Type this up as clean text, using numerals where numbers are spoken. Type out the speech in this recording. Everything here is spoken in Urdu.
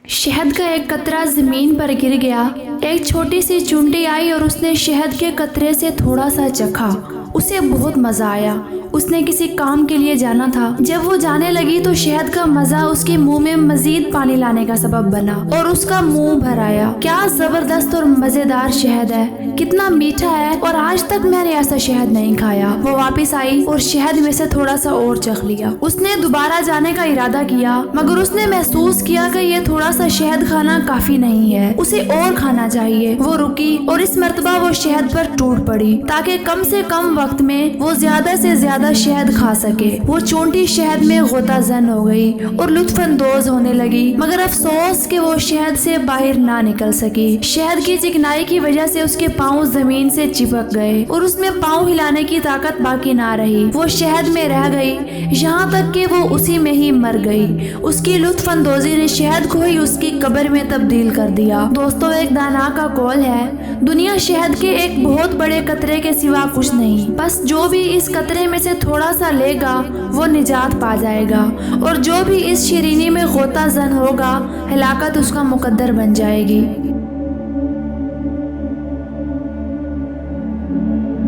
شہد کا ایک قطرہ زمین پر گر گیا۔ ایک چھوٹی سی چونٹی آئی اور اس نے شہد کے قطرے سے تھوڑا سا چکھا۔ اسے بہت مزہ آیا۔ اس نے کسی کام کے لیے جانا تھا۔ جب وہ جانے لگی تو شہد کا مزہ اس کے منہ میں مزید پانی لانے کا سبب بنا اور اس کا منہ بھر آیا۔ کیا زبردست اور مزیدار شہد ہے، کتنا میٹھا ہے، اور آج تک میں نے ایسا شہد نہیں کھایا۔ وہ واپس آئی اور شہد میں سے تھوڑا سا اور چکھ لیا۔ اس نے دوبارہ جانے کا ارادہ کیا، مگر اس نے محسوس کیا کہ یہ تھوڑا سا شہد کھانا کافی نہیں ہے، اسے اور کھانا چاہیے۔ وہ رکی اور اس مرتبہ وہ شہد پر ٹوٹ پڑی تاکہ کم سے کم وقت میں وہ زیادہ سے زیادہ شہد کھا سکے۔ وہ چونٹی شہد میں غوطہ زن ہو گئی اور لطف اندوز ہونے لگی، مگر افسوس کہ وہ شہد سے باہر نہ نکل سکی۔ شہد کی چکنائی کی وجہ سے اس کے پاؤں زمین سے چپک گئے اور اس میں پاؤں ہلانے کی طاقت باقی نہ رہی۔ وہ شہد میں رہ گئی یہاں تک کہ وہ اسی میں ہی مر گئی۔ اس کی لطف اندوزی نے شہد کو ہی اس کی قبر میں تبدیل کر دیا۔ دوستو، ایک دانا کا قول ہے، دنیا شہد کے ایک بہت بڑے قطرے کے سوا کچھ نہیں، بس جو بھی اس قطرے میں سے تھوڑا سا لے گا وہ نجات پا جائے گا، اور جو بھی اس شیرینی میں غوطہ زن ہوگا ہلاکت اس کا مقدر بن جائے گی۔